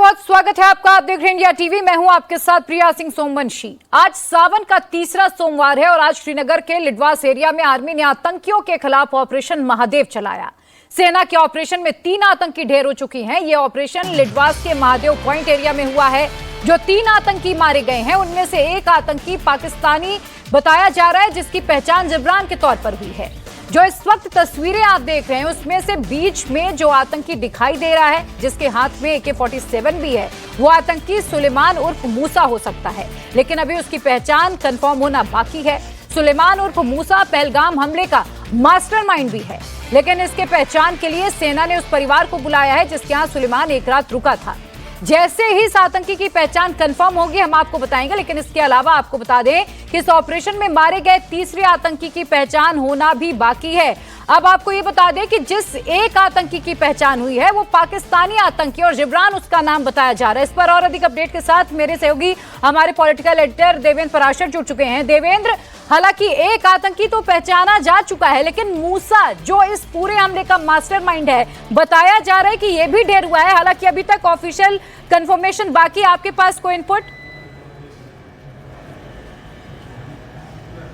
बहुत स्वागत है आपका। आप देख रहे हैं इंडिया टीवी। मैं हूं आपके साथ प्रिया सिंह सोमवंशी। आज सावन का तीसरा सोमवार है और आज श्रीनगर के लिडवास एरिया में आर्मी ने आतंकियों के खिलाफ ऑपरेशन महादेव चलाया। सेना के ऑपरेशन में 3 आतंकी ढेर हो चुकी हैं। यह ऑपरेशन लिडवास के महादेव पॉइंट एरिया में हुआ है। जो 3 आतंकी मारे गए हैं उनमें से एक आतंकी पाकिस्तानी बताया जा रहा है, जिसकी पहचान जिब्रान के तौर पर हुई है। जो इस वक्त तस्वीरें आप देख रहे हैं उसमें से बीच में जो आतंकी दिखाई दे रहा है, जिसके हाथ में AK-47 भी है, वो आतंकी सुलेमान उर्फ मूसा हो सकता है, लेकिन अभी उसकी पहचान कंफर्म होना बाकी है। सुलेमान उर्फ मूसा पहलगाम हमले का मास्टरमाइंड भी है, लेकिन इसके पहचान के लिए सेना ने उस परिवार को बुलाया है जिसके यहाँ सुलेमान एक रात रुका था। जैसे ही इस आतंकी की पहचान कंफर्म होगी हम आपको बताएंगे, लेकिन इसके अलावा आपको बता दें कि इस ऑपरेशन में मारे गए तीसरे आतंकी की पहचान होना भी बाकी है। अब आपको ये बता दें कि जिस एक आतंकी की पहचान हुई है वो पाकिस्तानी आतंकी और जिब्रान उसका नाम बताया जा रहा है। इस पर और अधिक अपडेट के साथ मेरे सहयोगी हमारे पॉलिटिकल एडिटर देवेंद्र पराशर जुड़ चुके हैं। देवेंद्र, हालांकि एक आतंकी तो पहचाना जा चुका है, लेकिन मूसा जो इस पूरे हमले का मास्टरमाइंड है, बताया जा रहा है कि यह भी ढेर हुआ है। हालांकि अभी तक ऑफिशियल कंफर्मेशन बाकी, आपके पास कोई इनपुट?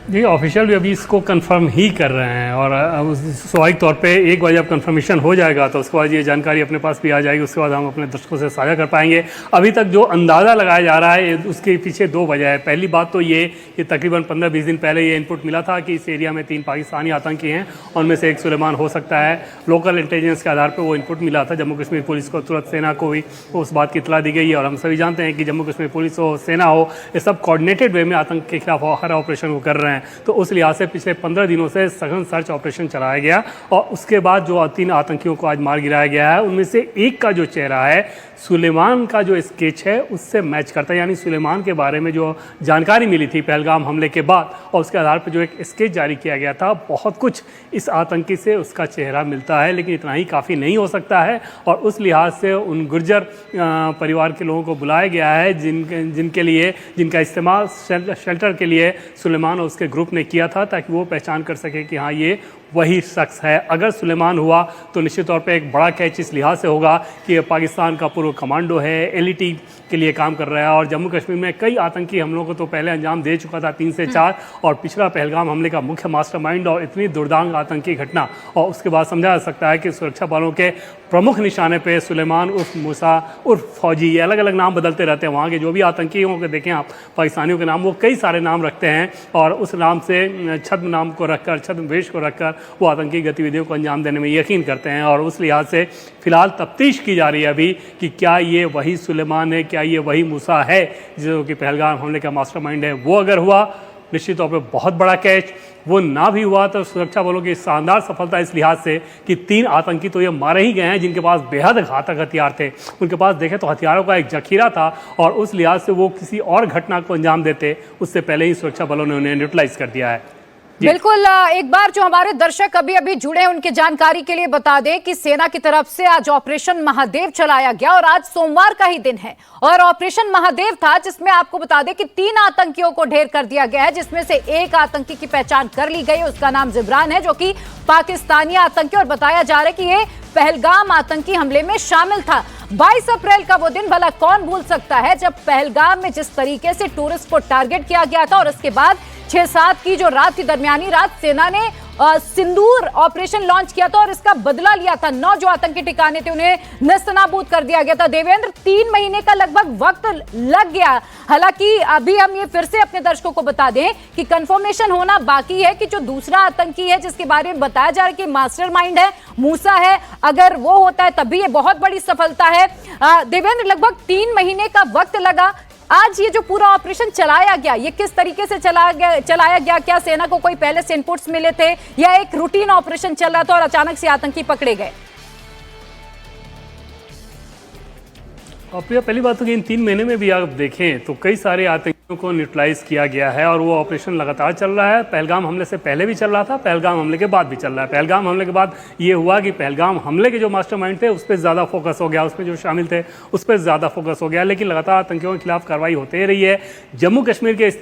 जी, ऑफिशियल भी अभी इसको कंफर्म ही कर रहे हैं और स्वाभाविक तौर पे एक बार जब कंफर्मेशन हो जाएगा तो उसके बाद ये जानकारी अपने पास भी आ जाएगी। उसके बाद हम अपने दर्शकों से साझा कर पाएंगे। अभी तक जो अंदाज़ा लगाया जा रहा है उसके पीछे 2 वजह है। पहली बात तो ये कि तकरीबन 15-20 दिन पहले ये इनपुट मिला था कि इस एरिया में 3 पाकिस्तानी आतंकी हैं, उनमें से एक सुलेमान हो सकता है। लोकल इंटेलिजेंस के आधार पर वो इनपुट मिला था जम्मू कश्मीर पुलिस को। तुरंत सेना को भी उस बात की इतला दी गई है और हम सभी जानते हैं कि जम्मू कश्मीर पुलिस हो, सेना हो, ये सब कोऑर्डिनेटेड वे में आतंक के खिलाफ हर ऑपरेशन को कर रहे हैं। तो उस लिहाज से पिछले 15 दिनों से सघन सर्च ऑपरेशन चलाया गया और उसके बाद जो 3 आतंकियों को आज मार गिराया गया है, उनमें से एक का जो चेहरा है, सुलेमान का जो स्केच है उससे मैच करता है। यानी सुलेमान के बारे में जो जानकारी मिली थी पहलगाम हमले के बाद और उसके आधार पर जो एक स्केच जारी किया गया था, बहुत कुछ इस आतंकी से उसका चेहरा मिलता है, लेकिन इतना ही काफ़ी नहीं हो सकता है। और उस लिहाज से उन गुर्जर परिवार के लोगों को बुलाया गया है जिनका इस्तेमाल शेल्टर के लिए सुलेमान और उसके ग्रुप ने किया था, ताकि वो पहचान कर सके कि हाँ ये वही शख्स है। अगर सुलेमान हुआ तो निश्चित तौर पे एक बड़ा कैच इस लिहाज से होगा कि ये पाकिस्तान का पूर्व कमांडो है, एलईटी के लिए काम कर रहा है और जम्मू कश्मीर में कई आतंकी हमलों को तो पहले अंजाम दे चुका था 3 से 4 और पिछला पहलगाम हमले का मुख्य मास्टरमाइंड और इतनी दुर्दांत आतंकी घटना। और उसके बाद समझा जा सकता है कि सुरक्षा बलों के प्रमुख निशाने पे सुलेमान उर्फ मूसा उर्फ फौजी, ये अलग अलग नाम बदलते रहते हैं। वहाँ के जो भी आतंकियों को देखें आप, पाकिस्तानियों के नाम, वो कई सारे नाम रखते हैं और उस नाम से छद्म नाम को रखकर, छद्म वेश को रखकर वो आतंकी गतिविधियों को अंजाम देने में यकीन करते हैं। और उस लिहाज से फिलहाल तफ्तीश की जा रही है अभी कि क्या ये वही सुलेमान है, क्या ये वही मूसा है जो कि पहलगाम हमले का मास्टरमाइंड है। वो अगर हुआ निश्चित तौर पे बहुत बड़ा कैच, वो ना भी हुआ तो सुरक्षा बलों की शानदार सफलता इस लिहाज से कि 3 आतंकी तो ये मारे ही गए हैं जिनके पास बेहद घातक हथियार थे। उनके पास देखें तो हथियारों का एक जखीरा था और उस लिहाज से वो किसी और घटना को अंजाम देते उससे पहले ही सुरक्षा बलों ने उन्हें न्यूट्रलाइज कर दिया है। बिल्कुल, एक बार जो हमारे दर्शक अभी जुड़े हैं उनकी जानकारी के लिए बता दें कि सेना की तरफ से आज ऑपरेशन महादेव चलाया गया और आज सोमवार का ही दिन है और ऑपरेशन महादेव था जिसमें आपको बता दें कि 3 आतंकियों को ढेर कर दिया गया है, जिसमें से एक आतंकी की पहचान कर ली गई। उसका नाम जिब्रान है, जो कि पाकिस्तानी आतंकी और बताया जा रहा है कि ये पहलगाम आतंकी हमले में शामिल था। 22 अप्रैल का वो दिन भला कौन भूल सकता है जब पहलगाम में जिस तरीके से टूरिस्ट को टारगेट किया गया था और उसके बाद 6-7 की जो रात थी, दरमियानी रात, सेना ने सिंदूर ऑपरेशन लॉन्च किया था और इसका बदला लिया था। 9 जो आतंकी ठिकाने थे उन्हें नस्तनाबूद कर दिया गया था। देवेंद्र, 3 महीने का लगभग वक्त लग गया। हालांकि अभी हम ये फिर से अपने दर्शकों को बता दें कि कंफर्मेशन होना बाकी है कि जो दूसरा आतंकी है जिसके बारे में बताया जा रहा है कि मास्टरमाइंड है, मूसा है, अगर वो होता है तभी ये बहुत बड़ी सफलता है। देवेंद्र, लगभग 3 महीने का वक्त लगा। आज ये जो पूरा ऑपरेशन चलाया गया, ये किस तरीके से चलाया गया? क्या सेना को कोई पहले से इनपुट्स मिले थे या एक रूटीन ऑपरेशन चल रहा था और अचानक से आतंकी पकड़े गए? और प्रिया, पहली बात तो कि इन 3 महीने में भी आप देखें तो कई सारे आतंकियों को न्यूट्रलाइज किया गया है और वो ऑपरेशन लगातार चल रहा है। पहलगाम हमले से पहले भी चल रहा था, पहलगाम हमले के बाद भी चल रहा है। पहलगाम हमले के बाद ये हुआ कि पहलगाम हमले के जो मास्टरमाइंड थे उस पर ज़्यादा फोकस हो गया, उसमें जो शामिल थे उस पर ज़्यादा फोकस हो गया, लेकिन लगातार आतंकियों के खिलाफ कार्रवाई होते रही है। जम्मू कश्मीर के इस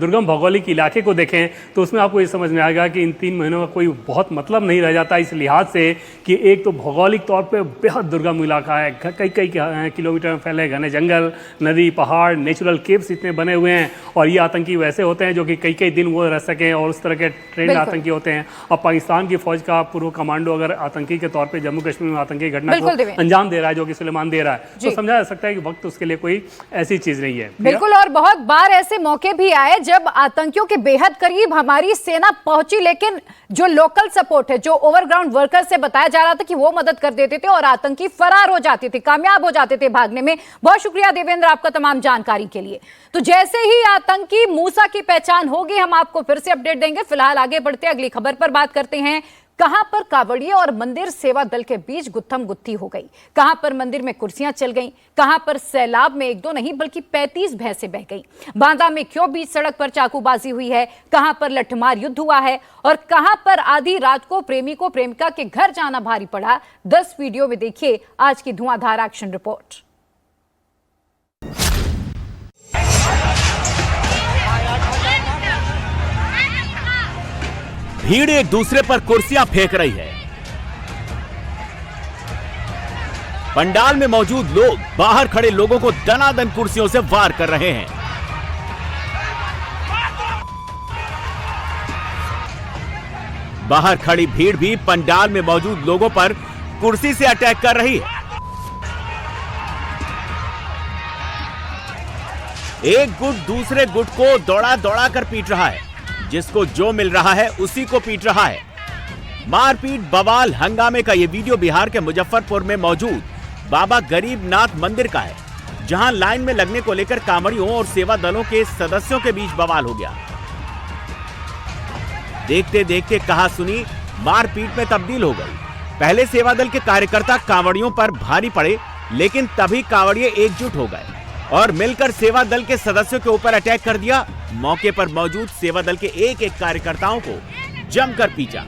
दुर्गम भौगोलिक इलाके को देखें तो उसमें आपको ये समझ में आएगा कि इन 3 महीनों का कोई बहुत मतलब नहीं रह जाता, इस लिहाज से कि एक तो भौगोलिक तौर पर बेहद दुर्गम इलाका है, कई किलोमीटर इलाके में फैले घने जंगल, नदी, पहाड़, नेचुरल केव्स इतने बने हुए हैं, और ये आतंकी वैसे होते हैं जो कि कई दिन वो रह सकें, और उस तरह के ट्रेंड आतंकी होते हैं। अब पाकिस्तान की फौज का पूर्व कमांडो अगर आतंकी के तौर पे जम्मू कश्मीर में आतंकी घटना को अंजाम दे रहा है, जो कि सुलेमान दे रहा है, तो समझा जा सकता है कि वक्त उसके लिए कोई ऐसी चीज नहीं है। बिल्कुल, और बहुत बार ऐसे मौके भी आए जब आतंकियों के बेहद करीब हमारी सेना पहुंची, लेकिन जो लोकल सपोर्ट है, जो ओवरग्राउंड वर्कर से बताया जा रहा था कि वो मदद कर देते थे और आतंकी फरार हो जाते थे, कामयाब हो जाते थे भागने में। बहुत शुक्रिया देवेंद्र आपका तमाम जानकारी के लिए। तो जैसे ही आतंकी मूसा की पहचान होगी हम आपको फिर से अपडेट देंगे। फिलहाल आगे बढ़ते अगली खबर पर बात करते हैं। कहां पर कावड़िए और मंदिर सेवा दल के बीच गुत्थम गुत्थी हो गई, कहां पर मंदिर में कुर्सियां चल गईं, कहां पर सैलाब में 1-2 नहीं बल्कि 35 भैंसें बह गईं, बांदा में क्यों बीच सड़क पर चाकूबाजी हुई है, कहां पर लठमार युद्ध हुआ है और कहां पर आधी रात को प्रेमी को प्रेमिका के घर जाना भारी पड़ा। 10 वीडियो में देखिए आज की धुआंधार एक्शन रिपोर्ट। भीड़ एक दूसरे पर कुर्सियां फेंक रही है। पंडाल में मौजूद लोग बाहर खड़े लोगों को दनादन कुर्सियों से वार कर रहे हैं। बाहर खड़ी भीड़ भी पंडाल में मौजूद लोगों पर कुर्सी से अटैक कर रही है। एक गुट दूसरे गुट को दौड़ा दौड़ा कर पीट रहा है, जिसको जो मिल रहा है उसी को पीट रहा है। मारपीट, बवाल, हंगामे का यह वीडियो बिहार के मुजफ्फरपुर में मौजूद बाबा गरीबनाथ मंदिर का है, जहां लाइन में लगने को लेकर कांवड़ियों और सेवा दलों के सदस्यों के बीच बवाल हो गया। देखते देखते कहा सुनी मारपीट में तब्दील हो गई। पहले सेवा दल के कार्यकर्ता कांवड़ियों पर भारी पड़े, लेकिन तभी कांवड़िये एकजुट हो गए और मिलकर सेवा दल के सदस्यों के ऊपर अटैक कर दिया। मौके पर मौजूद सेवा दल के एक कार्यकर्ताओं को जमकर पीटा।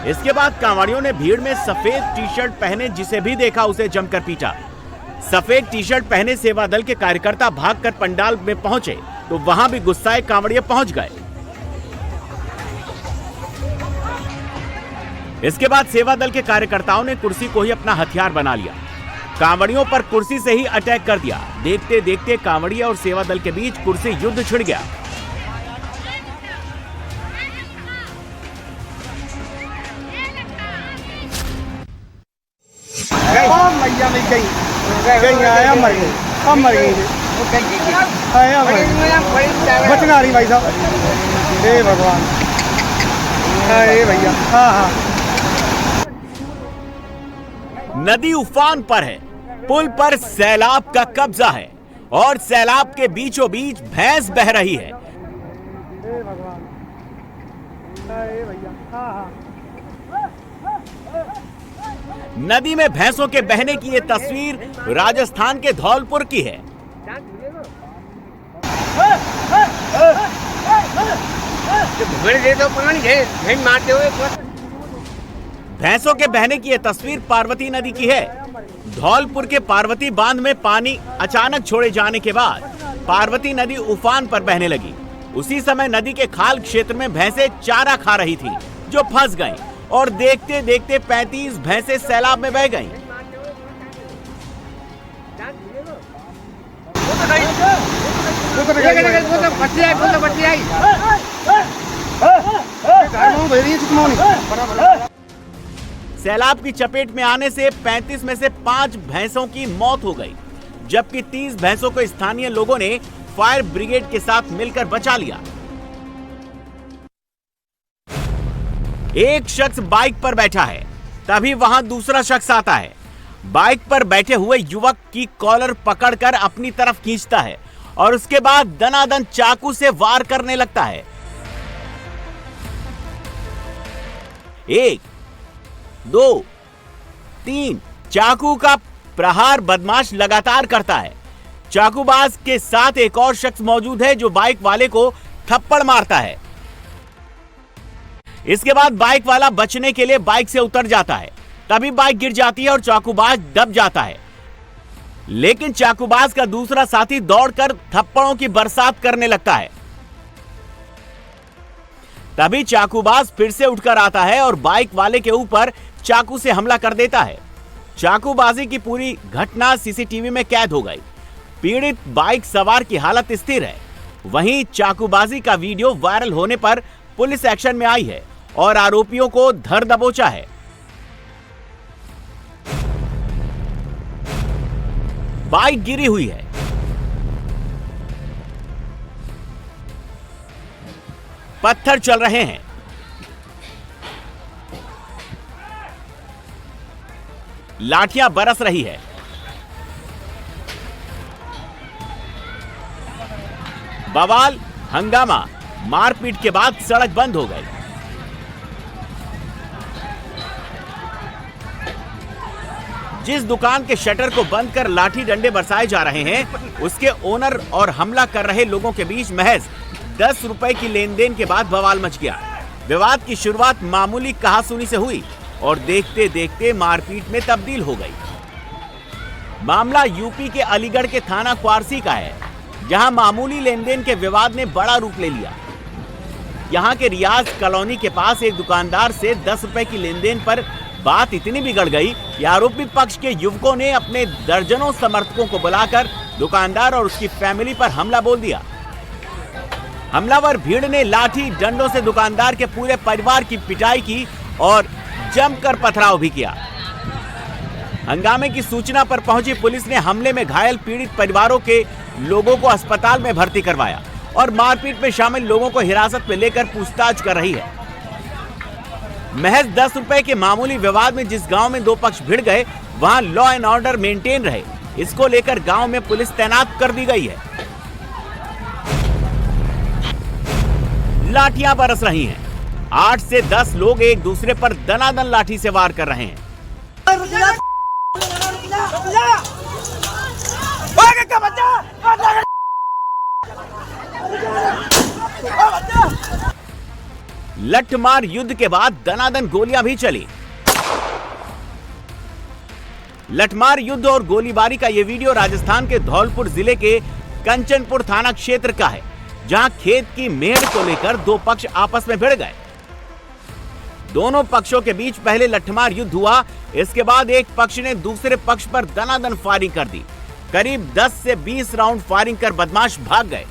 इसके बाद कांवड़ियों ने भीड़ में सफेद टी शर्ट पहने जिसे भी देखा उसे जमकर पीटा। सफेद टी शर्ट पहने सेवा दल के कार्यकर्ता भागकर पंडाल में पहुंचे तो वहां भी गुस्साए कांवड़िये पहुंच गए। इसके बाद सेवा दल के कार्यकर्ताओं ने कुर्सी को ही अपना हथियार बना लिया। कांवड़ियों पर कुर्सी से ही अटैक कर दिया। देखते देखते कांवड़िये और सेवा दल के बीच कुर्सी युद्ध छिड़ गया। मैया में गई आया मर गई, अब मर गई आया बचना रही भाई साहब। हे भगवान, हे भैया। हाँ। नदी उफान पर है, पुल पर सैलाब का कब्जा है और सैलाब के बीचों बीच भैंस बह रही है। हे भगवान, हे भैया। हाँ। नदी में भैंसों के बहने की ये तस्वीर राजस्थान के धौलपुर की है। भैंसों के बहने की ये तस्वीर पार्वती नदी की है। धौलपुर के पार्वती बांध में पानी अचानक छोड़े जाने के बाद पार्वती नदी उफान पर बहने लगी। उसी समय नदी के खाल क्षेत्र में भैंसें चारा खा रही थी, जो फंस गईं और देखते देखते 35 भैंसें सैलाब में बह गईं। सैलाब की चपेट में आने से 35 में से 5 भैंसों की मौत हो गई, जबकि 30 भैंसों को स्थानीय लोगों ने फायर ब्रिगेड के साथ मिलकर बचा लिया। एक शख्स बाइक पर बैठा है, तभी वहां दूसरा शख्स आता है। बाइक पर बैठे हुए युवक की कॉलर पकड़कर अपनी तरफ खींचता है और उसके बाद दनादन चाकू से वार करने लगता है। 1, 2, 3 चाकू का प्रहार बदमाश लगातार करता है। चाकूबाज के साथ एक और शख्स मौजूद है जो बाइक वाले को थप्पड़ मारता है। इसके बाद बाइक वाला बचने के लिए बाइक से उतर जाता है, तभी बाइक गिर जाती है और चाकूबाज दब जाता है। लेकिन चाकूबाज का दूसरा साथी दौड़कर थप्पड़ों की बरसात करने लगता है। तभी चाकूबाज फिर से उठकर आता है और बाइक वाले के ऊपर चाकू से हमला कर देता है। चाकूबाजी की पूरी घटना सीसीटीवी में कैद हो गई। पीड़ित बाइक सवार की हालत स्थिर है। वहीं चाकूबाजी का वीडियो वायरल होने पर पुलिस एक्शन में आई है और आरोपियों को धर दबोचा है। बाइक गिरी हुई है। पत्थर चल रहे हैं। लाठियां बरस रही है। बवाल, हंगामा, मारपीट के बाद सड़क बंद हो गई। जिस दुकान के शटर को बंद कर लाठी डंडे बरसाए जा रहे हैं, उसके ओनर और हमला कर रहे लोगों के बीच महज 10 रुपए की लेन देन के बाद बवाल मच गया। विवाद की शुरुआत मामूली कहासुनी से हुई और देखते देखते मारपीट में तब्दील हो गई। मामला यूपी के अलीगढ़ के थाना क्वारसी का है, जहां मामूली लेन देन के विवाद ने बड़ा रूप ले लिया। यहां के रियाज कॉलोनी के पास एक दुकानदार से 10 रुपए की लेन देन पर बात इतनी बिगड़ गई कि आरोपी पक्ष के युवकों ने अपने दर्जनों समर्थकों को बुलाकर दुकानदार और उसकी फैमिली पर हमला बोल दिया। हमलावर भीड़ ने लाठी डंडों से दुकानदार के पूरे परिवार की पिटाई की और जमकर पथराव भी किया। हंगामे की सूचना पर पहुंची पुलिस ने हमले में घायल पीड़ित परिवारों के लोगों को अस्पताल में भर्ती करवाया और मारपीट में शामिल लोगों को हिरासत में लेकर पूछताछ कर रही है। महज 10 रुपए के मामूली विवाद में जिस गांव में दो पक्ष भिड़ गए, वहां लॉ एंड ऑर्डर मेंटेन रहे। इसको लेकर गांव में पुलिस तैनात कर दी गई है। लाठियां बरस रही हैं। 8 से 10 लोग एक दूसरे पर दनादन लाठी से वार कर रहे हैं। लठमार युद्ध के बाद दनादन गोलियां भी चली। लठमार युद्ध और गोलीबारी का यह वीडियो राजस्थान के धौलपुर जिले के कंचनपुर थाना क्षेत्र का है, जहां खेत की मेड़ को लेकर दो पक्ष आपस में भिड़ गए। दोनों पक्षों के बीच पहले लठमार युद्ध हुआ। इसके बाद एक पक्ष ने दूसरे पक्ष पर दनादन फायरिंग कर दी। करीब 10 से 20 राउंड फायरिंग कर बदमाश भाग गए।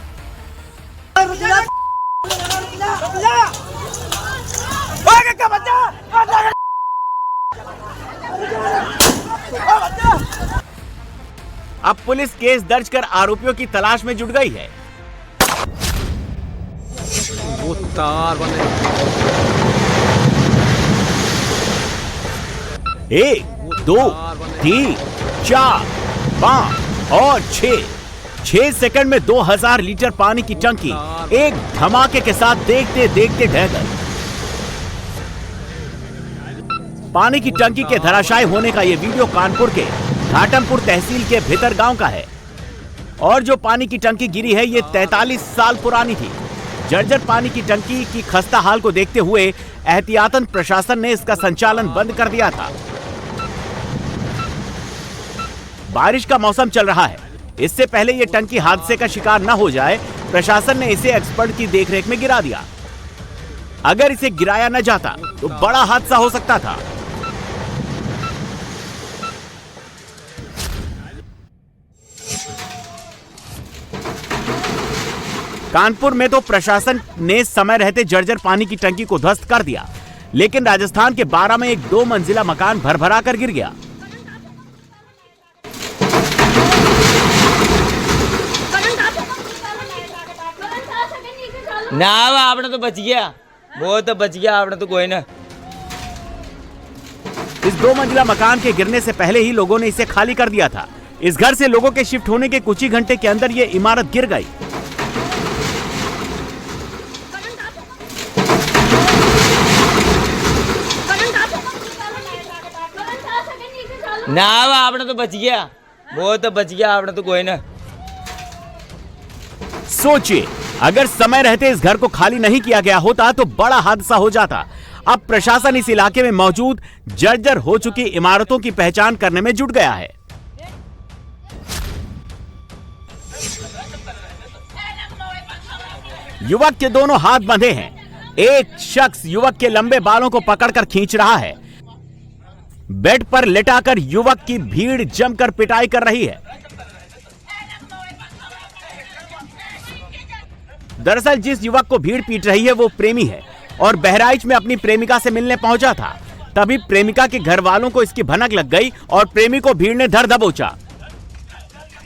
अब पुलिस केस दर्ज कर आरोपियों की तलाश में जुट गई है। वो तार बने 1, 2, 3, 4, 5 और 6 सेकंड में 2000 लीटर पानी की टंकी एक धमाके के साथ देखते देखते ढह गई। पानी की टंकी के धराशायी होने का यह वीडियो कानपुर के घाटमपुर तहसील के भीतर गांव का है और जो पानी की टंकी गिरी है ये 43 साल पुरानी थी। जर्जर पानी की टंकी की खस्ता हाल को देखते हुए एहतियातन प्रशासन ने इसका संचालन बंद कर दिया था। बारिश का मौसम चल रहा है। इससे पहले ये टंकी हादसे का शिकार न हो जाए, प्रशासन ने इसे एक्सपर्ट की देखरेख में गिरा दिया। अगर इसे गिराया न जाता तो बड़ा हादसा हो सकता था। कानपुर में तो प्रशासन ने समय रहते जर्जर पानी की टंकी को ध्वस्त कर दिया, लेकिन राजस्थान के 12 में एक 2 मंजिला मकान भरभरा कर गिर गया। ना आपने तो बच गया, वो तो बच गया, आपने तो कोई ना। इस 2 मंजिला मकान के गिरने से पहले ही लोगों ने इसे खाली कर दिया था। इस घर से लोगों के शिफ्ट होने के कुछ ही घंटे के अंदर ये इमारत गिर गई। ना आपने तो बच गया, वो तो बच गया, आपने तो कोई ना। सोचिए, अगर समय रहते इस घर को खाली नहीं किया गया होता तो बड़ा हादसा हो जाता। अब प्रशासन इस इलाके में मौजूद जर्जर हो चुकी इमारतों की पहचान करने में जुट गया है। युवक के दोनों हाथ बंधे हैं। एक शख्स युवक के लंबे बालों को पकड़कर खींच रहा है। बेड पर लेटाकर युवक की भीड़ जमकर पिटाई कर रही है। दरअसल जिस युवक को भीड़ पीट रही है वो प्रेमी है और बहराइच में अपनी प्रेमिका से मिलने पहुंचा था। तभी प्रेमिका के घर वालों को इसकी भनक लग गई और प्रेमी को भीड़ ने धर दबोचा।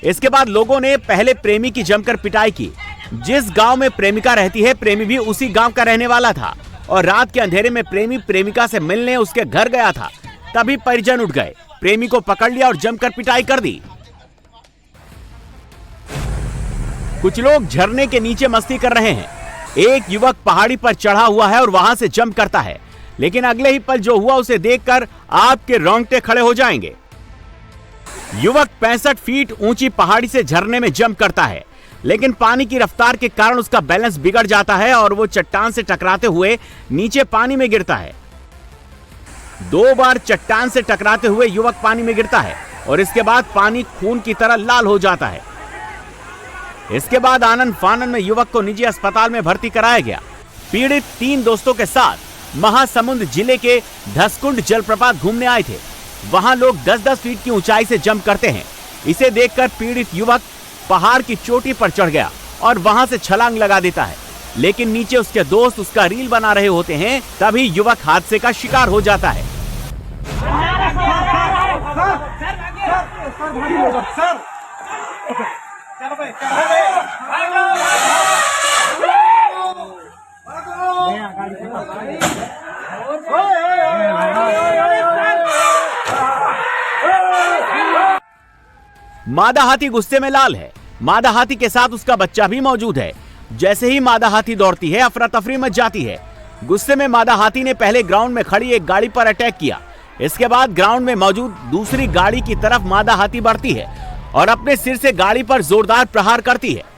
इसके बाद लोगों ने पहले प्रेमी की जमकर पिटाई की। जिस गांव में प्रेमिका रहती है, प्रेमी भी उसी गांव का रहने वाला था और रात के अंधेरे में प्रेमी प्रेमिका से मिलने उसके घर गया था। तभी परिजन उठ गए, प्रेमी को पकड़ लिया और जमकर पिटाई कर दी। कुछ लोग झरने के नीचे मस्ती कर रहे हैं। एक युवक पहाड़ी पर चढ़ा हुआ है और वहां से जंप करता है, लेकिन अगले ही पल जो हुआ उसे देखकर आपके रोंगटे खड़े हो जाएंगे। युवक 65 फीट ऊंची पहाड़ी से झरने में जंप करता है, लेकिन पानी की रफ्तार के कारण उसका बैलेंस बिगड़ जाता है और वो चट्टान से टकराते हुए नीचे पानी में गिरता है। 2 बार चट्टान से टकराते हुए युवक पानी में गिरता है और इसके बाद पानी खून की तरह लाल हो जाता है। इसके बाद आनंद फानन में युवक को निजी अस्पताल में भर्ती कराया गया। पीड़ित 3 दोस्तों के साथ महासमुंद जिले के धसकुंड जलप्रपात घूमने आए थे। वहां लोग 10-10 फीट की ऊंचाई से जंप करते हैं। इसे देखकर पीड़ित युवक पहाड़ की चोटी पर चढ़ गया और वहां से छलांग लगा देता है, लेकिन नीचे उसके दोस्त उसका रील बना रहे होते हैं। तभी युवक हादसे का शिकार हो जाता है। मादा हाथी गुस्से में लाल है। मादा हाथी के साथ उसका बच्चा भी मौजूद है। जैसे ही मादा हाथी दौड़ती है, अफरा तफरी मच जाती है। गुस्से में मादा हाथी ने पहले ग्राउंड में खड़ी एक गाड़ी पर अटैक किया। इसके बाद ग्राउंड में मौजूद दूसरी गाड़ी की तरफ मादा हाथी बढ़ती है और अपने सिर से गाड़ी पर जोरदार प्रहार करती है।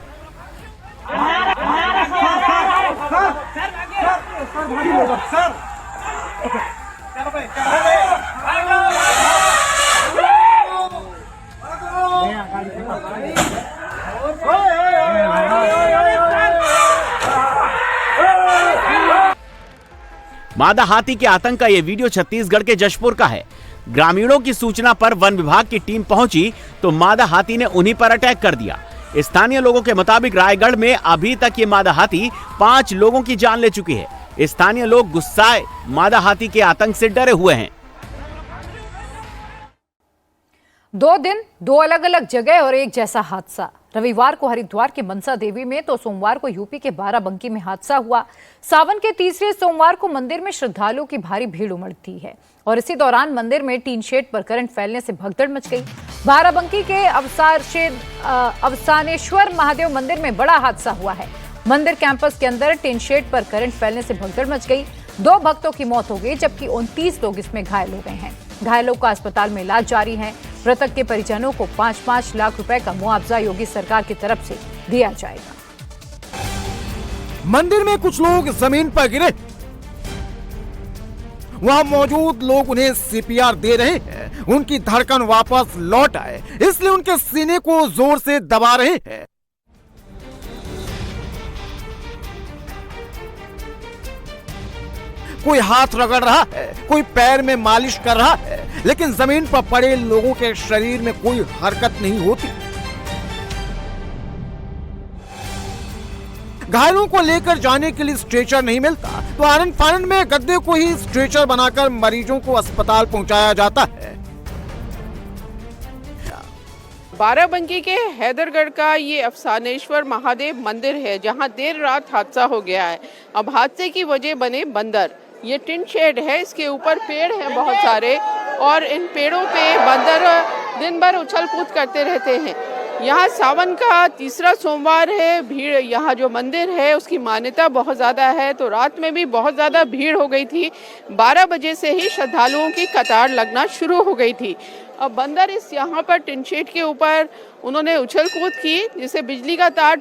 मादा हाथी के आतंक का यह वीडियो छत्तीसगढ़ के जशपुर का है। ग्रामीणों की सूचना पर वन विभाग की टीम पहुंची तो मादा हाथी ने उन्हीं पर अटैक कर दिया। स्थानीय लोगों के मुताबिक रायगढ़ में अभी तक ये मादा हाथी 5 लोगों की जान ले चुकी है। स्थानीय लोग गुस्साए मादा हाथी के आतंक से डरे हुए हैं। 2 दिन 2 अलग अलग जगह और एक जैसा हादसा। रविवार को हरिद्वार के मनसा देवी में तो सोमवार को यूपी के बाराबंकी में हादसा हुआ। सावन के तीसरे सोमवार को मंदिर में श्रद्धालुओं की भारी भीड़ उमड़ती है और इसी दौरान मंदिर में टीन शेड पर करंट फैलने से भगदड़ मच गई। बाराबंकी के अवसानेश्वर महादेव मंदिर में बड़ा हादसा हुआ है। मंदिर कैंपस के अंदर टीन शेड पर करंट फैलने से भगदड़ मच गई। 2 भक्तों की मौत हो गई जबकि 29 लोग इसमें घायल हो गए हैं। घायलों का अस्पताल में इलाज जारी है। मृतक के परिजनों को 5-5 लाख रुपए का मुआवजा योगी सरकार की तरफ से दिया जाएगा। मंदिर में कुछ लोग जमीन पर गिरे। वहां मौजूद लोग उन्हें सीपीआर दे रहे हैं। उनकी धड़कन वापस लौट आए, इसलिए उनके सीने को जोर से दबा रहे हैं। कोई हाथ रगड़ रहा है, कोई पैर में मालिश कर रहा है, लेकिन जमीन पर पड़े लोगों के शरीर में कोई हरकत नहीं होती। घायलों को लेकर जाने के लिए स्ट्रेचर नहीं मिलता तो आनंद फानन में गद्दे को ही स्ट्रेचर बनाकर मरीजों को अस्पताल पहुंचाया जाता है। बाराबंकी के हैदरगढ़ का ये अफसानेश्वर महादेव मंदिर है जहां देर रात हादसा हो गया है। अब हादसे की वजह बने बंदर। ये टिन शेड है, इसके ऊपर पेड़ हैं बहुत सारे और इन पेड़ों पे बंदर दिन भर उछल कूद करते रहते हैं। यहाँ सावन का तीसरा सोमवार है। भीड़, यहाँ जो मंदिर है उसकी मान्यता बहुत ज़्यादा है, तो रात में भी बहुत ज़्यादा भीड़ हो गई थी। 12 बजे से ही श्रद्धालुओं की कतार लगना शुरू हो गई थी। अब बंदर इस यहाँ पर टिन शेड के ऊपर उन्होंने उछल कूद की, जिससे बिजली का तार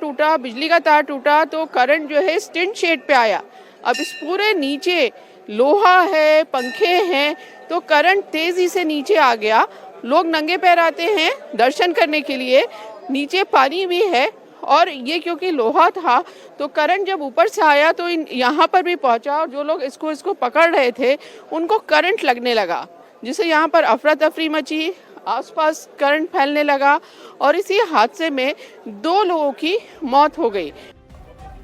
टूटा तो करंट जो है इस टिन शेड पे आया। अब इस पूरे नीचे लोहा है, पंखे हैं, तो करंट तेजी से नीचे आ गया। लोग नंगे पैर आते हैं दर्शन करने के लिए, नीचे पानी भी है और ये क्योंकि लोहा था तो करंट जब ऊपर से आया तो यहाँ पर भी पहुँचा और जो लोग इसको पकड़ रहे थे उनको करंट लगने लगा, जिससे यहाँ पर अफरा तफरी मची, आसपास करंट फैलने लगा और इसी हादसे में 2 लोगों की मौत हो गई।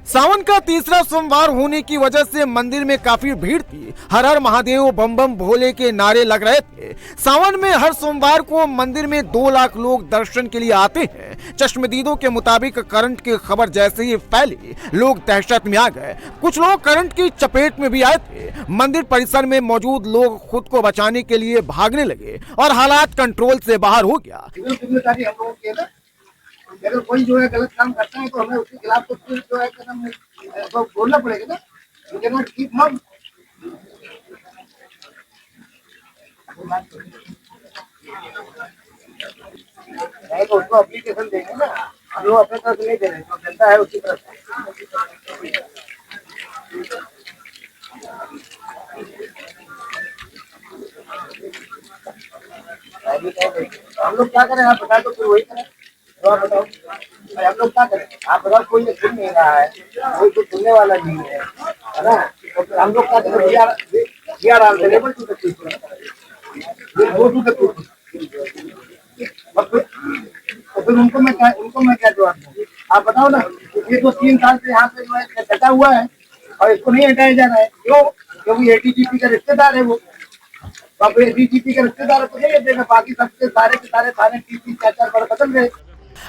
सावन का तीसरा सोमवार होने की वजह से मंदिर में काफी भीड़ थी। हर हर महादेव बम बम भोले के नारे लग रहे थे। सावन में हर सोमवार को मंदिर में 2 लाख लोग दर्शन के लिए आते हैं। चश्मदीदों के मुताबिक करंट की खबर जैसे ही फैली, लोग दहशत में आ गए। कुछ लोग करंट की चपेट में भी आए थे। मंदिर परिसर में मौजूद लोग खुद को बचाने के लिए भागने लगे और हालात कंट्रोल से बाहर हो गया। अगर कोई जो है गलत काम करता है तो हमें उसके खिलाफ तो फिर जो है कदम तो बोलना पड़ेगा ना। यू कैन नॉट कीप मम। नहीं तो उसको एप्लीकेशन देंगे ना, हम लोग अपने तरफ से नहीं दे रहे, जो जनता है उसकी तरफ से। हम लोग क्या करें, आप बता दो फिर वही करें। तो आप बताओ हम लोग क्या करें, आप बताओ। कोई सुन नहीं रहा है, कोई कुछ सुनने वाला नहीं है ना। तो फिर हम लोग क्या करें, we are available to the people, go to the people. तो फिर उनको मैं क्या जवाब दूं? आप बताओ ना। ये तो 3 साल से यहाँ पे जो है डटा हुआ है और इसको नहीं हटाया जा रहा है। क्यों? क्योंकि एडीजीपी का रिश्तेदार है वो। अब एडीजीपी का रिश्तेदार को नहीं हटेगा, बाकी सबके सारे के सारे थाने 3-3, 4-4 पर बदल गए।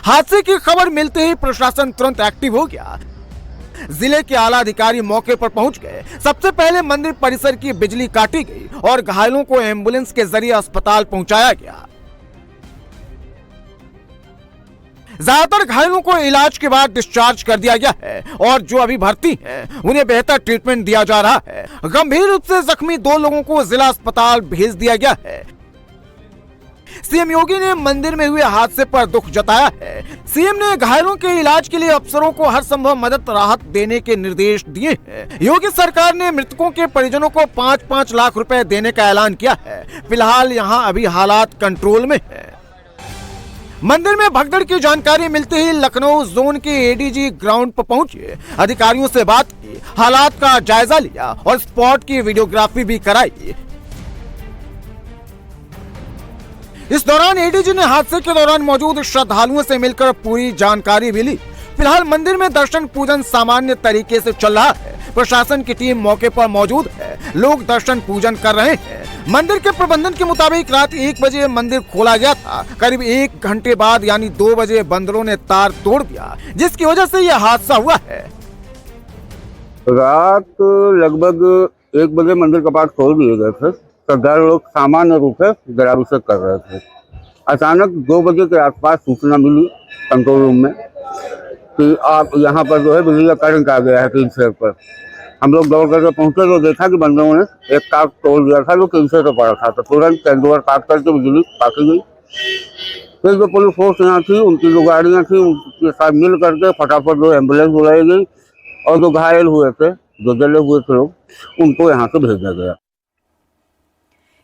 हादसे की खबर मिलते ही प्रशासन तुरंत एक्टिव हो गया। जिले के आला अधिकारी मौके पर पहुंच गए। सबसे पहले मंदिर परिसर की बिजली काटी गई और घायलों को एम्बुलेंस के जरिए अस्पताल पहुंचाया गया। ज्यादातर घायलों को इलाज के बाद डिस्चार्ज कर दिया गया है और जो अभी भर्ती हैं, उन्हें बेहतर ट्रीटमेंट दिया जा रहा है। गंभीर रूप से जख्मी 2 लोगों को जिला अस्पताल भेज दिया गया है। सीएम योगी ने मंदिर में हुए हादसे पर दुख जताया है। सीएम ने घायलों के इलाज के लिए अफसरों को हर संभव मदद राहत देने के निर्देश दिए हैं। योगी सरकार ने मृतकों के परिजनों को 5-5 लाख रुपए देने का ऐलान किया है। फिलहाल यहां अभी हालात कंट्रोल में है। मंदिर में भगदड़ की जानकारी मिलते ही लखनऊ जोन के एडीजी ग्राउंड पर पहुंचे, अधिकारियों से बात की, हालात का जायजा लिया और स्पॉट की वीडियोग्राफी भी कराई। इस दौरान एडीजी ने हादसे के दौरान मौजूद श्रद्धालुओं से मिलकर पूरी जानकारी भी ली। फिलहाल मंदिर में दर्शन पूजन सामान्य तरीके से चल रहा है। प्रशासन की टीम मौके पर मौजूद है, लोग दर्शन पूजन कर रहे हैं। मंदिर के प्रबंधन के मुताबिक रात 1 बजे मंदिर खोला गया था। करीब 1 घंटे बाद यानी 2 बजे बंदरों ने तार तोड़ दिया, जिसकी वजह से यह हादसा हुआ है। रात लगभग 1 बजे मंदिर कपाट खोल दिए गए थे। श्रद्धालु लोग सामान्य रूप से जलाभिषेक कर रहे थे। अचानक 2 बजे के आसपास सूचना मिली कंट्रोल रूम में कि आप यहाँ पर जो है बिजली का करंट आ गया है 3 शेड पर। हम लोग दौड़ करके पहुँचे तो देखा कि बंदरों ने एक तार तोड़ दिया था जो 3 शेड पर पड़ा था। तो तुरंत कैंडोवर काट करके बिजली काटी गई। फिर जो पुलिस फोर्स यहाँ थी, उनकी जो गाड़ियाँ थी, उनके साथ मिल करके फटाफट जो एम्बुलेंस बुलाई गई और जो घायल हुए थे, जो जले हुए थे लोग, उनको यहाँ से भेजा गया।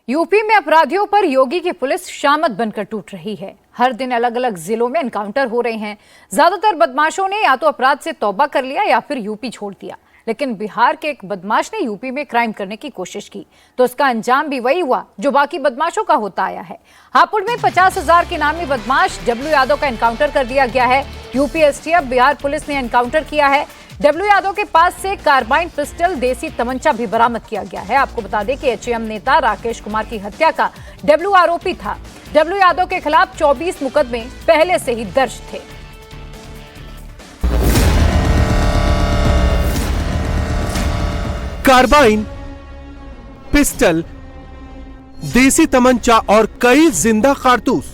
यूपी में अपराधियों पर योगी की पुलिस शामत बनकर टूट रही है। हर दिन अलग अलग जिलों में एनकाउंटर हो रहे हैं। ज्यादातर बदमाशों ने या तो अपराध से तौबा कर लिया या फिर यूपी छोड़ दिया। लेकिन बिहार के एक बदमाश ने यूपी में क्राइम करने की कोशिश की तो उसका अंजाम भी वही हुआ जो बाकी बदमाशों का होता आया है। हापुड़ में 50,000 के नामी बदमाश डब्ल्यू यादव का एनकाउंटर कर दिया गया है। यूपी एसटीएफ बिहार पुलिस ने एनकाउंटर किया है। डब्ल्यू यादव के पास से कार्बाइन पिस्टल, देसी तमंचा भी बरामद किया गया है। आपको बता दें कि एचएएम नेता राकेश कुमार की हत्या का डब्ल्यू आरोपी था। डब्ल्यू यादव के खिलाफ 24 मुकदमे पहले से ही दर्ज थे। कार्बाइन, पिस्टल, देसी तमंचा और कई जिंदा कारतूस।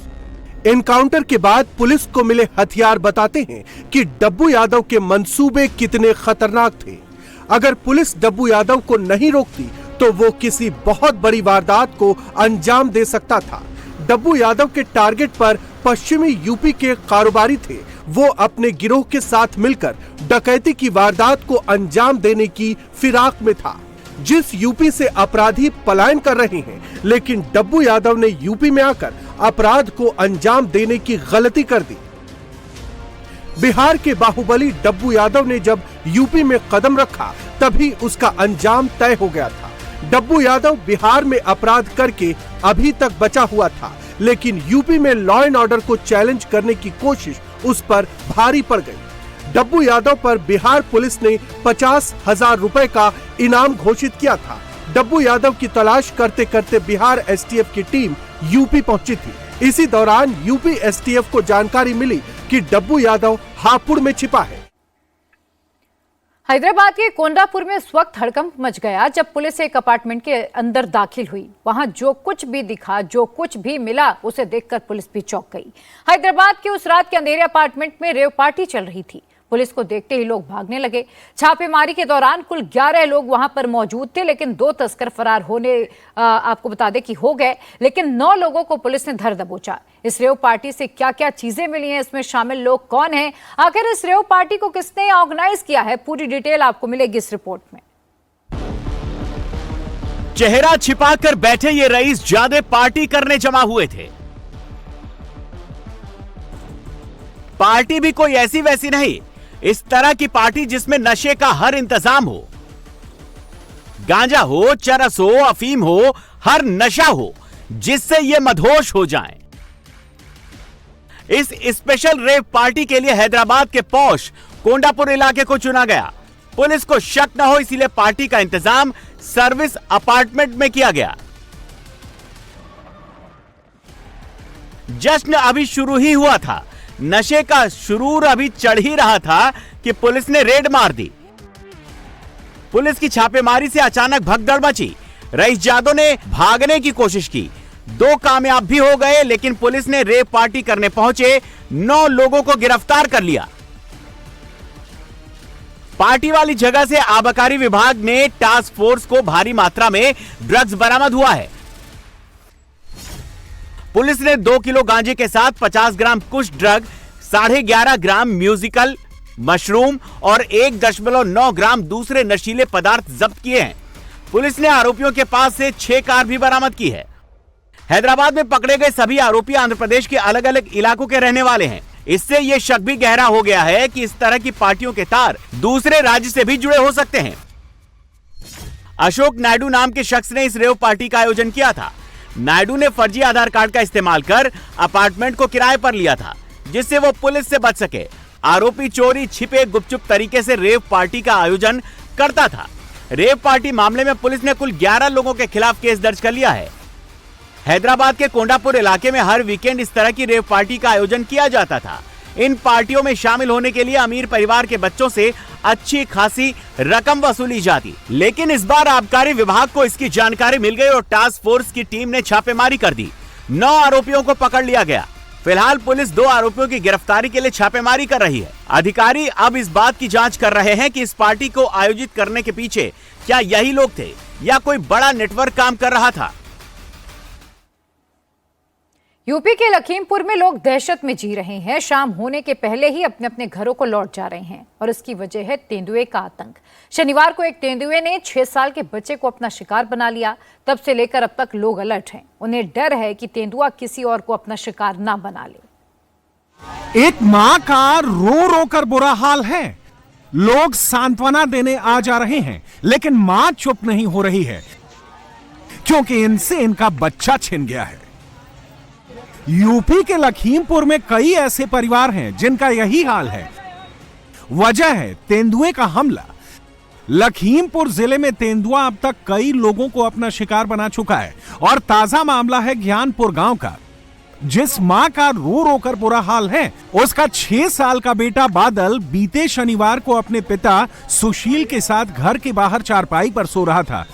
एनकाउंटर के बाद पुलिस को मिले हथियार बताते हैं कि डब्बू यादव के मंसूबे कितने खतरनाक थे। अगर पुलिस डब्बू यादव को नहीं रोकती तो वो किसी बहुत बड़ी वारदात को अंजाम दे सकता था। डब्बू यादव के टारगेट पर पश्चिमी यूपी के कारोबारी थे। वो अपने गिरोह के साथ मिलकर डकैती की वारदात को अंजाम देने की फिराक में था। जिस यूपी से अपराधी पलायन कर रहे हैं, लेकिन डब्बू यादव ने यूपी में आकर अपराध को अंजाम देने की गलती कर दी। बिहार के बाहुबली डब्बू यादव ने जब यूपी में कदम रखा तभी उसका अंजाम तय हो गया था। डब्बू यादव बिहार में अपराध करके अभी तक बचा हुआ था, लेकिन यूपी में लॉ एंड ऑर्डर को चैलेंज करने की कोशिश उस पर भारी पड़ गई। डब्बू यादव पर बिहार पुलिस ने 50,000 रुपए का इनाम घोषित किया था। डब्बू यादव की तलाश करते करते बिहार एसटीएफ की टीम यूपी पहुंची थी। इसी दौरान यूपी एसटीएफ को जानकारी मिली कि डब्बू यादव हापुड़ में छिपा है। हैदराबाद के कोंडापुर में इस वक्त हड़कंप मच गया जब पुलिस एक अपार्टमेंट के अंदर दाखिल हुई। वहां जो कुछ भी दिखा, जो कुछ भी मिला, उसे देखकर पुलिस भी चौंक गई। हैदराबाद के उस रात के अंधेरे अपार्टमेंट में रेव पार्टी चल रही थी। पुलिस को देखते ही लोग भागने लगे। छापेमारी के दौरान कुल 11 लोग वहां पर मौजूद थे, लेकिन 2 तस्कर फरार होने आपको बता दें कि हो गए, लेकिन 9 लोगों को पुलिस ने धर दबोचा। इस रेव पार्टी से क्या क्या चीजें मिली हैं, इसमें शामिल लोग कौन हैं, आखिर इस रेव पार्टी को किसने ऑर्गेनाइज किया है, पूरी डिटेल आपको मिलेगी इस रिपोर्ट में। चेहरा छिपाकर बैठे ये रईस ज्यादा पार्टी करने जमा हुए थे। पार्टी भी कोई ऐसी वैसी नहीं, इस तरह की पार्टी जिसमें नशे का हर इंतजाम हो। गांजा हो, चरस हो, अफीम हो, हर नशा हो जिससे ये मदहोश हो जाएं। इस स्पेशल रेव पार्टी के लिए हैदराबाद के पौष कोंडापुर इलाके को चुना गया। पुलिस को शक न हो इसीलिए पार्टी का इंतजाम सर्विस अपार्टमेंट में किया गया। जश्न अभी शुरू ही हुआ था, नशे का शुरूर अभी चढ़ ही रहा था कि पुलिस ने रेड मार दी। पुलिस की छापेमारी से अचानक भगदड़ मची। रईस यादव ने भागने की कोशिश की, 2 कामयाब भी हो गए, लेकिन पुलिस ने रेव पार्टी करने पहुंचे 9 लोगों को गिरफ्तार कर लिया। पार्टी वाली जगह से आबकारी विभाग ने टास्क फोर्स को भारी मात्रा में ड्रग्स बरामद हुआ है। पुलिस ने 2 किलो गांजे के साथ 50 ग्राम कुछ ड्रग, 11.5 ग्राम म्यूजिकल मशरूम और 1.9 ग्राम दूसरे नशीले पदार्थ जब्त किए हैं। पुलिस ने आरोपियों के पास से 6 कार भी बरामद की है। हैदराबाद में पकड़े गए सभी आरोपी आंध्र प्रदेश के अलग अलग इलाकों के रहने वाले हैं। इससे यह शक भी गहरा हो गया है कि इस तरह की पार्टियों के तार दूसरे राज्य से भी जुड़े हो सकते हैं। अशोक नायडू नाम के शख्स ने इस रेव पार्टी का आयोजन किया था। नायडू ने फर्जी आधार कार्ड का इस्तेमाल कर अपार्टमेंट को किराए पर लिया था, जिससे वो पुलिस से बच सके। आरोपी चोरी छिपे गुपचुप तरीके से रेव पार्टी का आयोजन करता था। रेव पार्टी मामले में पुलिस ने कुल 11 लोगों के खिलाफ केस दर्ज कर लिया है। हैदराबाद के कोंडापुर इलाके में हर वीकेंड इस तरह की रेव पार्टी का आयोजन किया जाता था। इन पार्टियों में शामिल होने के लिए अमीर परिवार के बच्चों से अच्छी खासी रकम वसूली जाती, लेकिन इस बार आबकारी विभाग को इसकी जानकारी मिल गई और टास्क फोर्स की टीम ने छापेमारी कर दी। 9 आरोपियों को पकड़ लिया गया। फिलहाल पुलिस 2 आरोपियों की गिरफ्तारी के लिए छापेमारी कर रही है। अधिकारी अब इस बात की जांच कर रहे हैं कि इस पार्टी को आयोजित करने के पीछे क्या यही लोग थे या कोई बड़ा नेटवर्क काम कर रहा था। यूपी के लखीमपुर में लोग दहशत में जी रहे हैं। शाम होने के पहले ही अपने अपने घरों को लौट जा रहे हैं और इसकी वजह है तेंदुए का आतंक। शनिवार को एक तेंदुए ने 6 साल के बच्चे को अपना शिकार बना लिया। तब से लेकर अब तक लोग अलर्ट हैं। उन्हें डर है कि तेंदुआ किसी और को अपना शिकार ना बना ले। एक मां का रो रो कर बुरा हाल है। लोग सांत्वना देने आ जा रहे हैं, लेकिन मां चुप नहीं हो रही है क्योंकि इनसे इनका बच्चा छिन गया है। यूपी के लखीमपुर में कई ऐसे परिवार हैं जिनका यही हाल है। वजह है तेंदुए का हमला। लखीमपुर जिले में तेंदुआ अब तक कई लोगों को अपना शिकार बना चुका है और ताजा मामला है ज्ञानपुर गांव का। जिस मां का रो रो कर बुरा हाल है, उसका 6 साल का बेटा बादल बीते शनिवार को अपने पिता सुशील के साथ घर के बाहर चारपाई पर सो रहा था।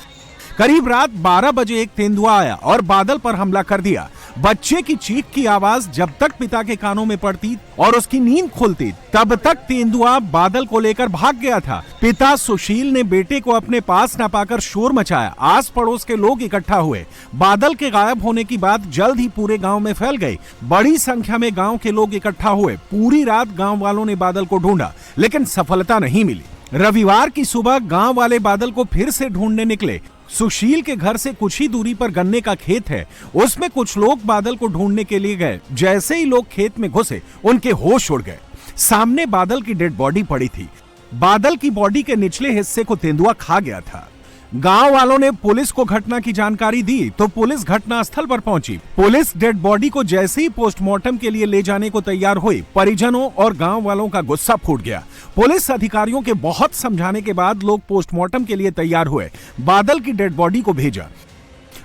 करीब रात 12 बजे एक तेंदुआ आया और बादल पर हमला कर दिया। बच्चे की चीख की आवाज जब तक पिता के कानों में पड़ती और उसकी नींद खुलती, तब तक तेंदुआ बादल को लेकर भाग गया था। पिता सुशील ने बेटे को अपने पास न पाकर शोर मचाया। आस पड़ोस के लोग इकट्ठा हुए। बादल के गायब होने की बात जल्द ही पूरे गांव में फैल गई। बड़ी संख्या में गांव के लोग इकट्ठा हुए। पूरी रात गांव वालों ने बादल को ढूंढा, लेकिन सफलता नहीं मिली। रविवार की सुबह गांव वाले बादल को फिर से ढूंढने निकले। सुशील के घर से कुछ ही दूरी पर गन्ने का खेत है, उसमें कुछ लोग बादल को ढूंढने के लिए गए। जैसे ही लोग खेत में घुसे, उनके होश उड़ गए। सामने बादल की डेड बॉडी पड़ी थी। बादल की बॉडी के निचले हिस्से को तेंदुआ खा गया था। गांव वालों ने पुलिस को घटना की जानकारी दी तो पुलिस घटनास्थल पर पहुंची। पुलिस डेड बॉडी को जैसे ही पोस्टमार्टम के लिए ले जाने को तैयार हुई, परिजनों और गांव वालों का गुस्सा फूट गया। पुलिस अधिकारियों के बहुत समझाने के बाद लोग पोस्टमार्टम के लिए तैयार हुए। बादल की डेड बॉडी को भेजा।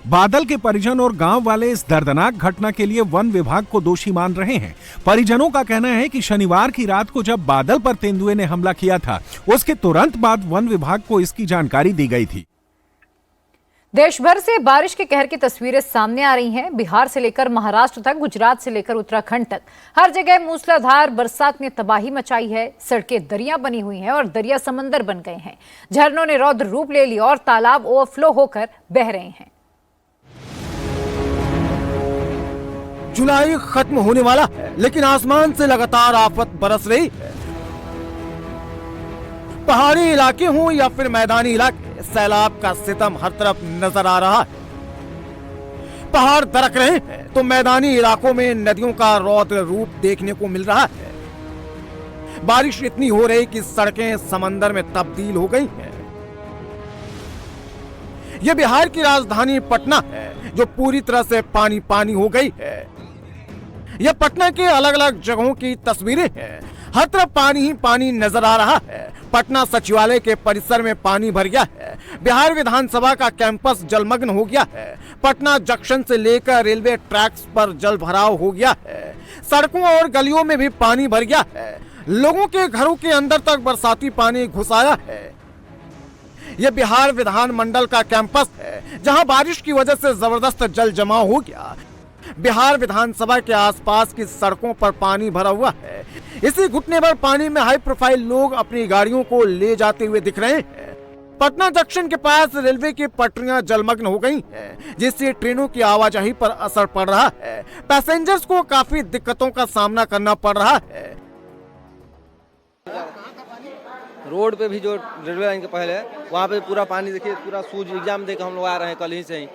बादल के परिजन और गांव वाले इस दर्दनाक घटना के लिए वन विभाग को दोषी मान रहे हैं। परिजनों का कहना है कि शनिवार की रात को जब बादल पर तेंदुए ने हमला किया था, उसके तुरंत बाद वन विभाग को इसकी जानकारी दी गई थी। देश भर से बारिश के कहर की तस्वीरें सामने आ रही हैं। बिहार से लेकर महाराष्ट्र तक, गुजरात से लेकर उत्तराखंड तक हर जगह मूसलाधार बरसात ने तबाही मचाई है। सड़कें दरिया बनी हुई हैं और दरिया समंदर बन गए हैं। झरनों ने रौद्र रूप ले लिया और तालाब ओवरफ्लो होकर बह रहे हैं। जुलाई खत्म होने वाला है, लेकिन आसमान से लगातार आफत बरस रही है। पहाड़ी इलाके हों या फिर मैदानी इलाके, सैलाब का सितम हर तरफ नजर आ रहा है। पहाड़ दरक रहे हैं तो मैदानी इलाकों में नदियों का रौद्र रूप देखने को मिल रहा है। बारिश इतनी हो रही कि सड़कें समंदर में तब्दील हो गई हैं। यह बिहार की राजधानी पटना है जो पूरी तरह से पानी पानी हो गई है। यह पटना के अलग अलग जगहों की तस्वीरें हैं। हर तरफ पानी ही पानी नजर आ रहा है। पटना सचिवालय के परिसर में पानी भर गया है। बिहार विधानसभा का कैंपस जलमग्न हो गया है। पटना जंक्शन से लेकर रेलवे ट्रैक्स पर जल भराव हो गया है। सड़कों और गलियों में भी पानी भर गया है। लोगों के घरों के अंदर तक बरसाती पानी घुस आया है। यह बिहार विधानमंडल का कैंपस है जहां बारिश की वजह से जबरदस्त जल जमाव हो गया। बिहार विधानसभा के आसपास की सड़कों पर पानी भरा हुआ है। इसी घुटने भर पानी में हाई प्रोफाइल लोग अपनी गाड़ियों को ले जाते हुए दिख रहे हैं। पटना जंक्शन के पास रेलवे की पटरियां जलमग्न हो गई हैं, जिससे ट्रेनों की आवाजाही पर असर पड़ रहा है। पैसेंजर्स को काफी दिक्कतों का सामना करना पड़ रहा है। रोड पे भी जो रेलवे लाइन के पहले है, वहाँ पे पूरा पानी देखिए, पूरा सूज एग्जाम देकर हम लोग आ रहे हैं कल ही से ही।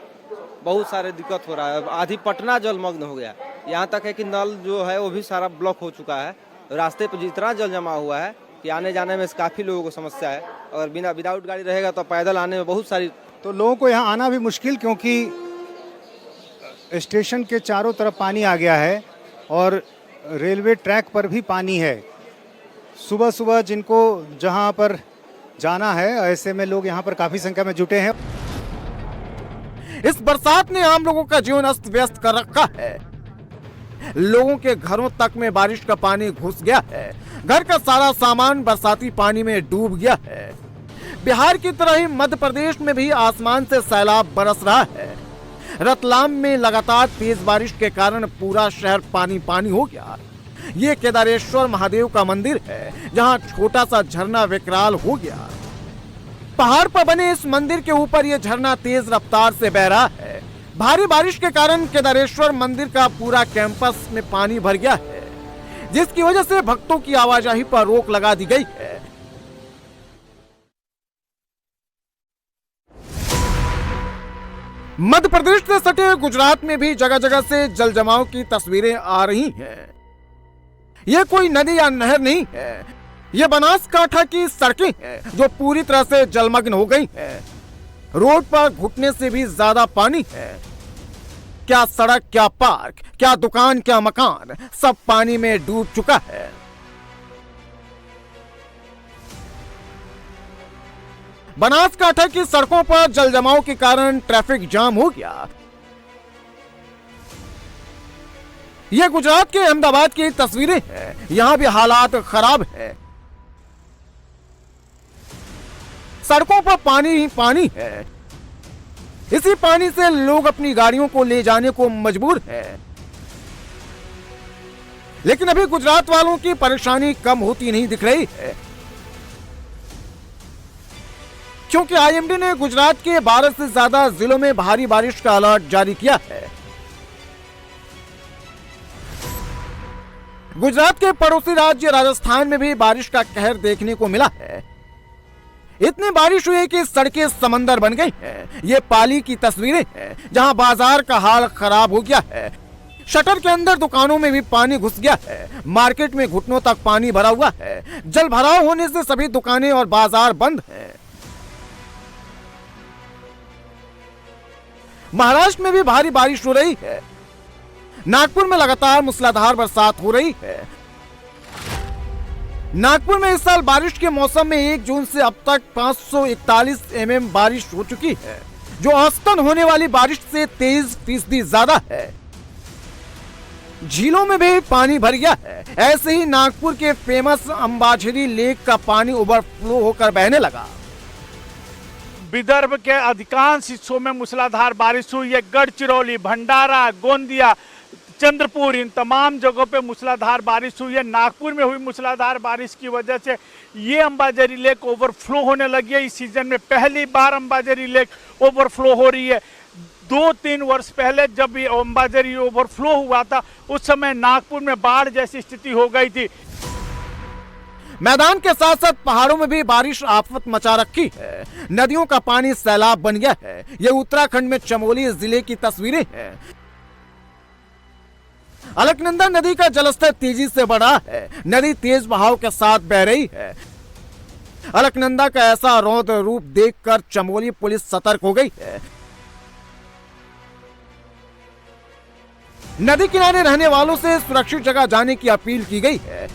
बहुत सारे दिक्कत हो रहा है। आधी पटना जलमग्न हो गया। यहाँ तक है कि नल जो है वो भी सारा ब्लॉक हो चुका है। रास्ते पर जितना जल जमा हुआ है कि आने जाने में काफ़ी लोगों को समस्या है। और विदाउट गाड़ी रहेगा तो पैदल आने में बहुत सारी, तो लोगों को यहाँ आना भी मुश्किल, क्योंकि स्टेशन के चारों तरफ पानी आ गया है और रेलवे ट्रैक पर भी पानी है। सुबह सुबह जिनको जहाँ पर जाना है, ऐसे में लोग यहाँ पर काफ़ी संख्या में जुटे हैं। इस बरसात ने आम लोगों का जीवन अस्त व्यस्त कर रखा है। लोगों के घरों तक में बारिश का पानी घुस गया है। घर का सारा सामान बरसाती पानी में डूब गया है। बिहार की तरह ही मध्य प्रदेश में भी आसमान से सैलाब बरस रहा है। रतलाम में लगातार तेज बारिश के कारण पूरा शहर पानी पानी हो गया। ये केदारेश्वर महादेव का मंदिर है जहां छोटा सा झरना विकराल हो गया। पहाड़ पर बने इस मंदिर के ऊपर यह झरना तेज रफ्तार से बह रहा है। भारी बारिश के कारण केदारेश्वर मंदिर का पूरा कैंपस में पानी भर गया है, जिसकी वजह से भक्तों की आवाजाही पर रोक लगा दी गई है। मध्य प्रदेश से सटे गुजरात में भी जगह जगह से जल जमाव की तस्वीरें आ रही हैं। यह कोई नदी या नहर नहीं है, यह बनासकांठा की सड़कें हैं जो पूरी तरह से जलमग्न हो गई हैं। रोड पर घुटने से भी ज्यादा पानी है। क्या सड़क, क्या पार्क, क्या दुकान, क्या मकान, सब पानी में डूब चुका है। बनासकांठा की सड़कों पर जल जमाव के कारण ट्रैफिक जाम हो गया। यह गुजरात के अहमदाबाद की तस्वीरें हैं। यहां भी हालात खराब है। सड़कों पर पानी ही पानी है। इसी पानी से लोग अपनी गाड़ियों को ले जाने को मजबूर हैं। लेकिन अभी गुजरात वालों की परेशानी कम होती नहीं दिख रही है, क्योंकि आईएमडी ने गुजरात के 12 से ज्यादा जिलों में भारी बारिश का अलर्ट जारी किया है। गुजरात के पड़ोसी राज्य राजस्थान में भी बारिश का कहर देखने को मिला है। इतनी बारिश हुई कि सड़कें समंदर बन गई हैं। ये पाली की तस्वीरें हैं जहां बाजार का हाल खराब हो गया है। शटर के अंदर दुकानों में भी पानी घुस गया है। मार्केट में घुटनों तक पानी भरा हुआ है। जल भराव होने से सभी दुकानें और बाजार बंद हैं। महाराष्ट्र में भी भारी बारिश हो रही है। नागपुर में लगातार मूसलाधार बरसात हो रही है। नागपुर में इस साल बारिश के मौसम में 1 जून से अब तक 541 mm बारिश हो चुकी है, जो औसतन होने वाली बारिश से 23% ज्यादा है। झीलों में भी पानी भर गया है। ऐसे ही नागपुर के फेमस अंबाझरी लेक का पानी ओवरफ्लो होकर बहने लगा। विदर्भ के अधिकांश हिस्सों में मूसलाधार बारिश हुई है। गढ़चिरौली, भंडारा, गोंदिया, चंद्रपुर, इन तमाम जगहों पे मूसलाधार बारिश हुई है। नागपुर में हुई मूसलाधार बारिश की वजह से ये अंबाझरी लेक ओवरफ्लो होने लगी है। इस सीजन में पहली बार अंबाझरी लेक ओवरफ्लो हो रही है। 2-3 वर्ष पहले जब ये अंबाझरी ओवरफ्लो हुआ था, उस समय नागपुर में बाढ़ जैसी स्थिति हो गई थी। मैदान के साथ साथ पहाड़ों में भी बारिश आफत मचा रखी है। नदियों का पानी सैलाब बन गया है। ये उत्तराखंड में चमोली जिले की तस्वीरें हैं। अलकनंदा नदी का जलस्तर तेजी से बढ़ा है। नदी तेज बहाव के साथ बह रही है। अलकनंदा का ऐसा रौद्र रूप देखकर चमोली पुलिस सतर्क हो गई है। नदी किनारे रहने वालों से सुरक्षित जगह जाने की अपील की गई है।